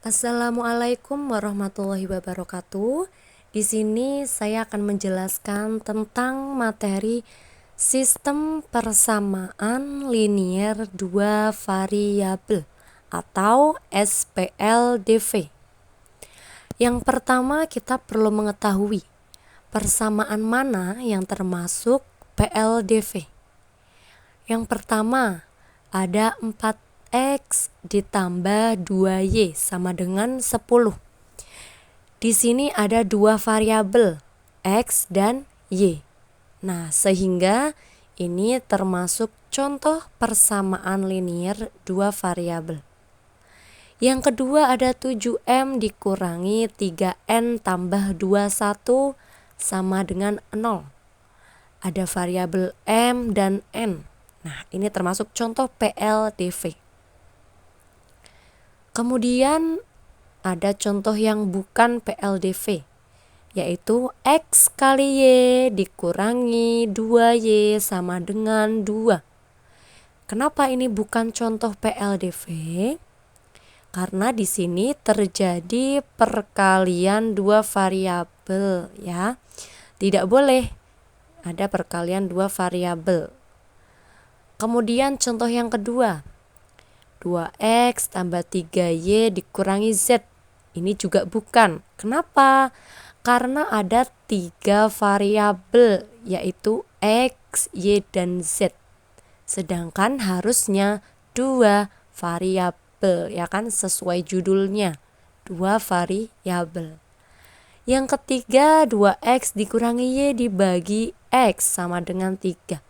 Assalamualaikum warahmatullahi wabarakatuh. Di sini saya akan menjelaskan tentang materi sistem persamaan linier dua variabel atau SPLDV. Yang pertama kita perlu mengetahui persamaan mana yang termasuk PLDV. Yang pertama ada 4x ditambah 2y sama dengan 10. Di sini ada dua variabel, x dan y. Nah, sehingga ini termasuk contoh persamaan linier dua variabel. Yang kedua ada 7m dikurangi 3n tambah 21 sama dengan 0. Ada variabel m dan n. Nah, ini termasuk contoh PLDV. Kemudian ada contoh yang bukan PLDV, yaitu x kali y dikurangi 2y sama dengan 2. Kenapa ini bukan contoh PLDV? Karena di sini terjadi perkalian dua variabel, ya. Tidak boleh ada perkalian dua variabel. Kemudian contoh yang kedua, 2x tambah 3y dikurangi z. Ini juga bukan. Kenapa? Karena ada 3 variabel, yaitu x, y, dan z. Sedangkan harusnya 2 variabel, ya kan, sesuai judulnya. 2 variabel. Yang ketiga, 2x dikurangi y dibagi x sama dengan 3.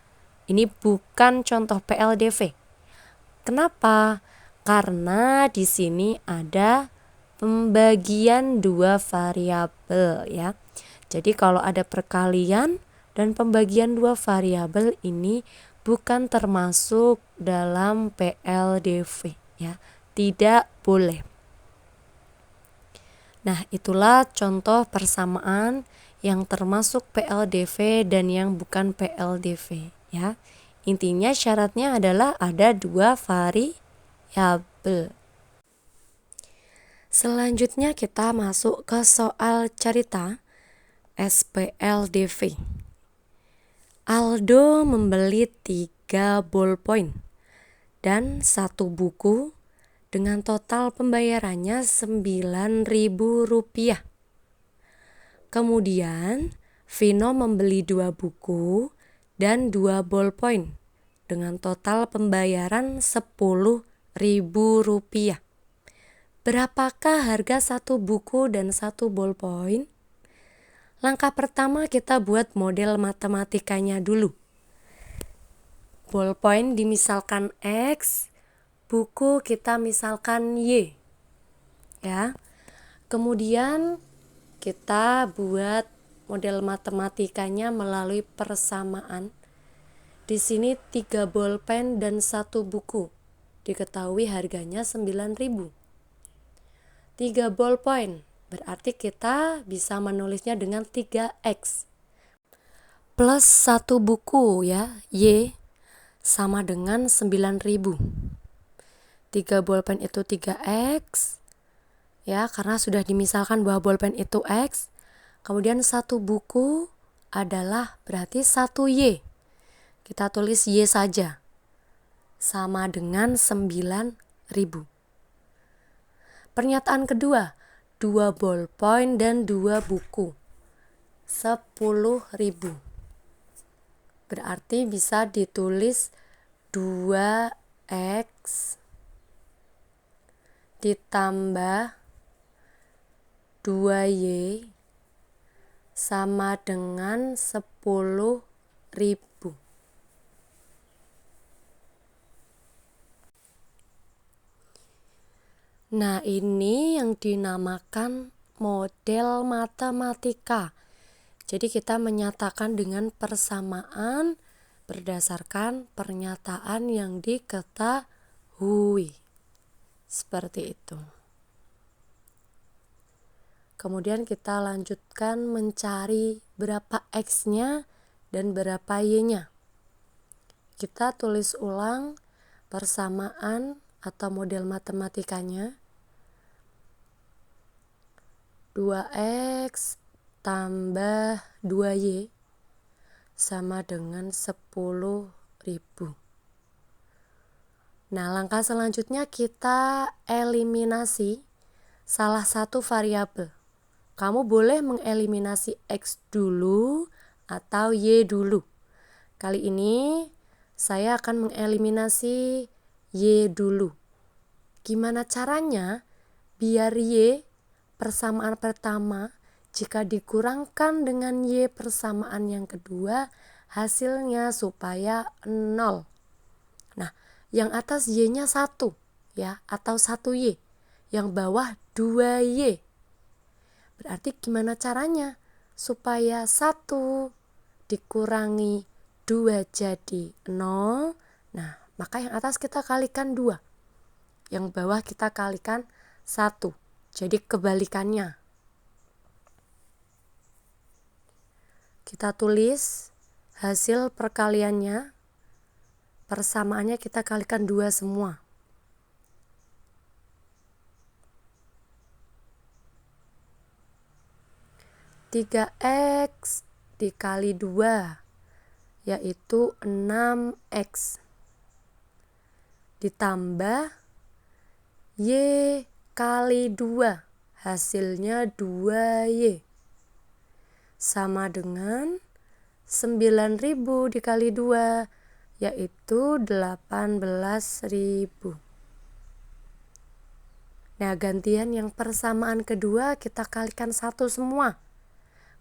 Ini bukan contoh PLDV. Kenapa? Karena di sini ada pembagian dua variabel, ya. Jadi kalau ada perkalian dan pembagian dua variabel ini bukan termasuk dalam PLDV, ya. Tidak boleh. Nah, itulah contoh persamaan yang termasuk PLDV dan yang bukan PLDV, ya. Intinya syaratnya adalah ada dua variabel. Selanjutnya kita masuk ke soal cerita SPLDV. Aldo membeli 3 ballpoint dan 1 buku dengan total pembayarannya Rp9.000. Kemudian Vino membeli 2 buku dan 2 ballpoint dengan total pembayaran Rp10.000. Berapakah harga 1 buku dan 1 ballpoint? Langkah pertama kita buat model matematikanya dulu. Ballpoint dimisalkan X, buku kita misalkan Y. Ya. Kemudian kita buat model matematikanya melalui persamaan. Di sini 3 bolpen dan 1 buku. Diketahui harganya 9.000. 3 ballpoint, berarti kita bisa menulisnya dengan 3x. Plus 1 buku, ya, Y, sama dengan 9.000. 3 ballpen itu 3x, ya, karena sudah dimisalkan bahwa ballpen itu x. Kemudian 1 buku adalah berarti 1 Y. Kita tulis Y saja, sama dengan 9.000. Pernyataan kedua, 2 ballpoint dan 2 buku, 10.000. Berarti bisa ditulis 2x ditambah 2y sama dengan 10.000. Nah, ini yang dinamakan model matematika. Jadi kita menyatakan dengan persamaan berdasarkan pernyataan yang diketahui. Seperti itu. Kemudian kita lanjutkan mencari berapa X-nya dan berapa Y-nya. Kita tulis ulang persamaan atau model matematikanya. 2x tambah 2y sama dengan 10.000. Nah, langkah selanjutnya kita eliminasi salah satu variabel. Kamu boleh mengeliminasi x dulu atau y dulu. Kali ini saya akan mengeliminasi y dulu. Gimana caranya biar y persamaan pertama jika dikurangkan dengan y persamaan yang kedua hasilnya supaya 0. Nah, yang atas y-nya 1 ya, atau 1y. Yang bawah 2y. Berarti gimana caranya supaya 1 dikurangi 2 jadi 0. Nah, maka yang atas kita kalikan 2. Yang bawah kita kalikan 1. Jadi kebalikannya. Kita tulis hasil perkaliannya. Persamaannya kita kalikan 2 semua. Tiga x dikali 2 yaitu 6x ditambah y kali 2 hasilnya 2y sama dengan 9.000 dikali 2 yaitu 18.000. Nah, gantian yang persamaan kedua kita kalikan 1 semua.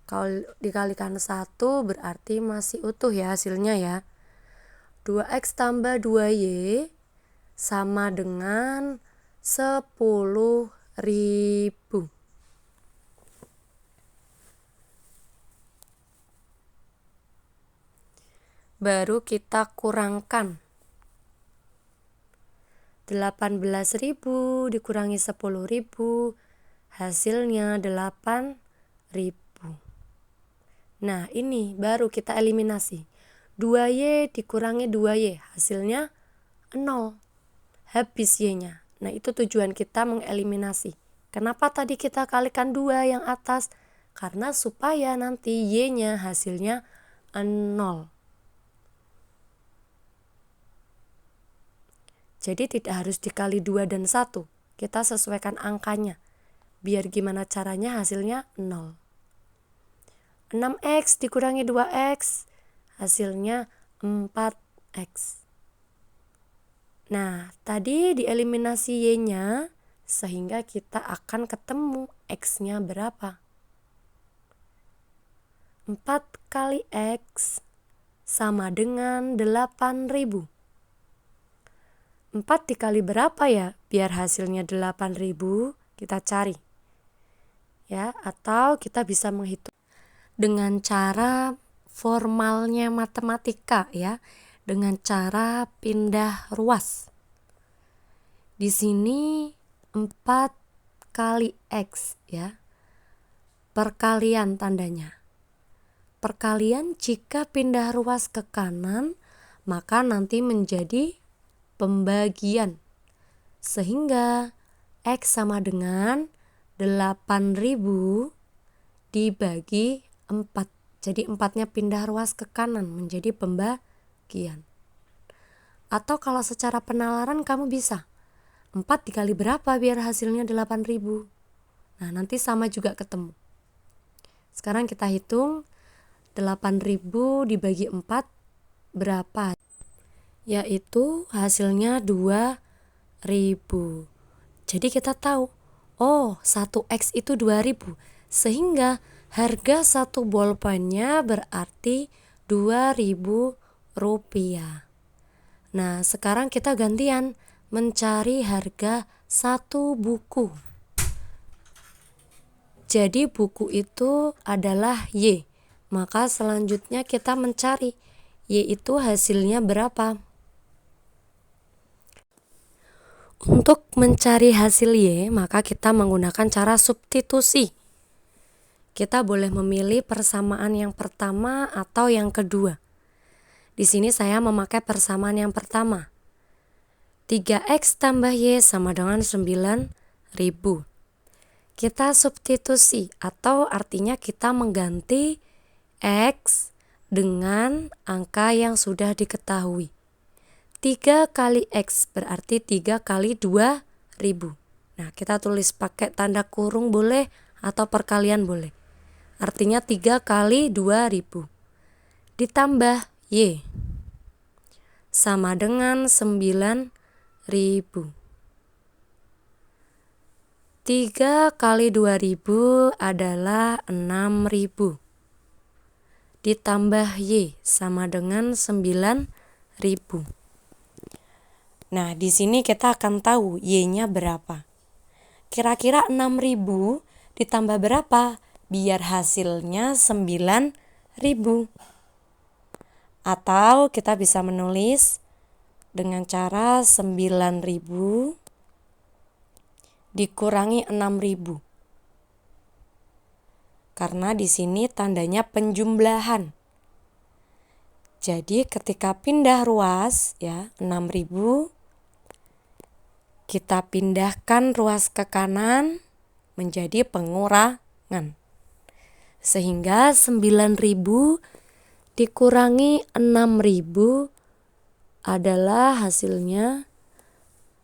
Kalau dikalikan 1 berarti masih utuh ya hasilnya ya. 2x tambah 2y sama dengan 10.000. Baru kita kurangkan. 18.000 dikurangi 10.000 hasilnya 8.000. Nah, ini baru kita eliminasi. 2y dikurangi 2y hasilnya 0. Habis y-nya. Nah, itu tujuan kita mengeliminasi. Kenapa tadi kita kalikan 2 yang atas? Karena supaya nanti y-nya hasilnya 0. Jadi tidak harus dikali 2 dan 1. Kita sesuaikan angkanya. Biar gimana caranya hasilnya 0. 6x dikurangi 2x hasilnya 4x. Nah, tadi dieliminasi y-nya sehingga kita akan ketemu x-nya berapa. 4 kali x sama dengan 8.000. 4 dikali berapa ya biar hasilnya 8.000? Kita cari. Ya, atau kita bisa menghitung dengan cara formalnya matematika ya, dengan cara pindah ruas. Di sini 4 kali x ya. Perkalian tandanya. Perkalian jika pindah ruas ke kanan, maka nanti menjadi pembagian. Sehingga x sama dengan 8.000 dibagi 4. Jadi 4-nya pindah ruas ke kanan menjadi pembagian. Atau kalau secara penalaran kamu bisa 4 dikali berapa biar hasilnya 8.000. Nah, nanti sama juga ketemu. Sekarang kita hitung 8.000 dibagi 4 berapa? Yaitu hasilnya 2.000. Jadi kita tahu, oh 1x itu 2.000. Sehingga harga 1 bolpennya berarti 2.000 rupiah. Nah, sekarang kita gantian mencari harga 1 buku. Jadi buku itu adalah Y. Maka selanjutnya kita mencari Y itu hasilnya berapa. Untuk mencari hasil Y, maka kita menggunakan cara substitusi. Kita boleh memilih persamaan yang pertama atau yang kedua. Di sini saya memakai persamaan yang pertama. 3x tambah Y sama dengan 9.000. kita substitusi atau artinya kita mengganti X dengan angka yang sudah diketahui. 3 kali X berarti 3 kali 2.000. Nah, kita tulis pakai tanda kurung boleh atau perkalian boleh. Artinya 3 kali 2.000 ditambah Y sama dengan 9.000. 3 kali 2.000 adalah 6.000. Ditambah Y sama dengan 9.000. Nah, di sini kita akan tahu Y-nya berapa. Kira-kira 6.000 ditambah berapa? Biar hasilnya 9.000. Atau kita bisa menulis dengan cara 9.000 dikurangi 6.000. Karena di sini tandanya penjumlahan. Jadi ketika pindah ruas ya 6.000, kita pindahkan ruas ke kanan menjadi pengurangan. Sehingga 9.000 dikurangi 6.000 adalah hasilnya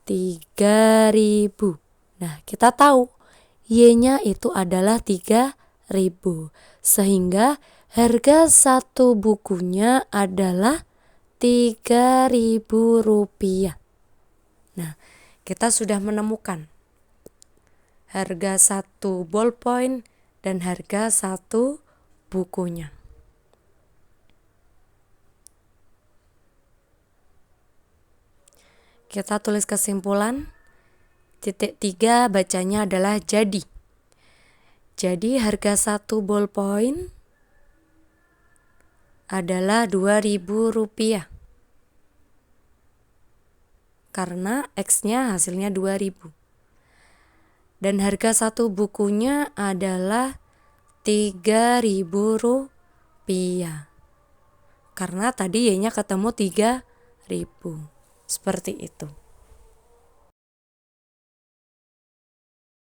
3.000. Nah, kita tahu Y-nya itu adalah 3.000. Sehingga harga satu bukunya adalah 3.000 rupiah. Nah, kita sudah menemukan harga satu ballpoint dan harga satu bukunya. Kita tulis kesimpulan. Titik 3 bacanya adalah jadi. Jadi harga satu ballpoint adalah 2.000 rupiah. Karena X-nya hasilnya 2.000. Dan harga satu bukunya adalah 3.000 rupiah. Karena tadi Y-nya ketemu 3.000. Seperti itu.